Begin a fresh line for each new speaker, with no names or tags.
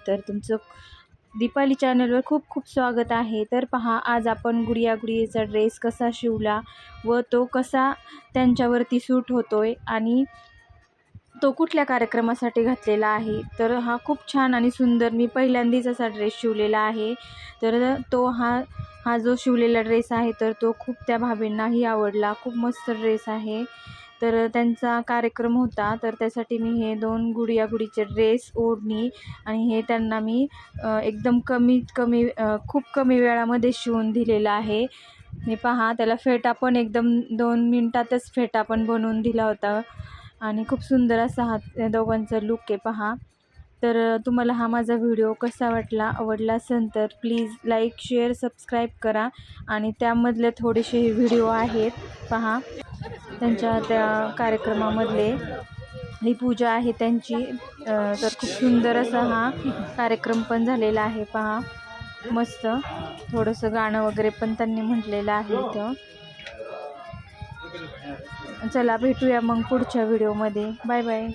तर तुमचं दीपाली चॅनलवर खूप खूप स्वागत आहे। तर पहा, आज आपण गुडिया गुडियेचा ड्रेस कसा शिवला व तो कसा त्यांच्यावरती सूट होतोय आणि तो कुठल्या कार्यक्रमासाठी घातलेला आहे। तर हा खूप छान आणि सुंदर, मी पहिल्यांदाच असा ड्रेस शिवलेला आहे। तर तो हा जो शिवलेला ड्रेस आहे तर तो खूप त्या भाभींनाही आवडला। खूप मस्त ड्रेस आहे। तर त्यांचा कार्यक्रम होता, तर त्यासाठी मी हे 2 गुडिया गुडीचे ड्रेस, ओढणी आणि हे त्यांना मी एकदम खूप कमी वेळामध्ये शिवून दिलेला आहे। हे पहा, त्याला फेटा पण एकदम 2 मिनिटातच फेटा पण बनवून दिला होता आणि खूप सुंदर असा हा दोघांचा लुक आहे पहा। तर तुम्हाला हा माझा व्हिडिओ कसा वाटला, आवडला असेल तर प्लीज लाईक, शेअर, सबस्क्राईब करा। आणि त्यामधले थोडेसे व्हिडिओ आहेत पहा, त्यांच्या त्या कार्यक्रमामधले। ही पूजा आहे त्यांची। तर खूप सुंदर असा हा कार्यक्रम पण झालेला आहे पहा, मस्त। थोडंसं गाणं वगैरे पण त्यांनी म्हटलेलं आहे इथं। चला भेटूया मग पुढच्या व्हिडिओमध्ये। Bye bye.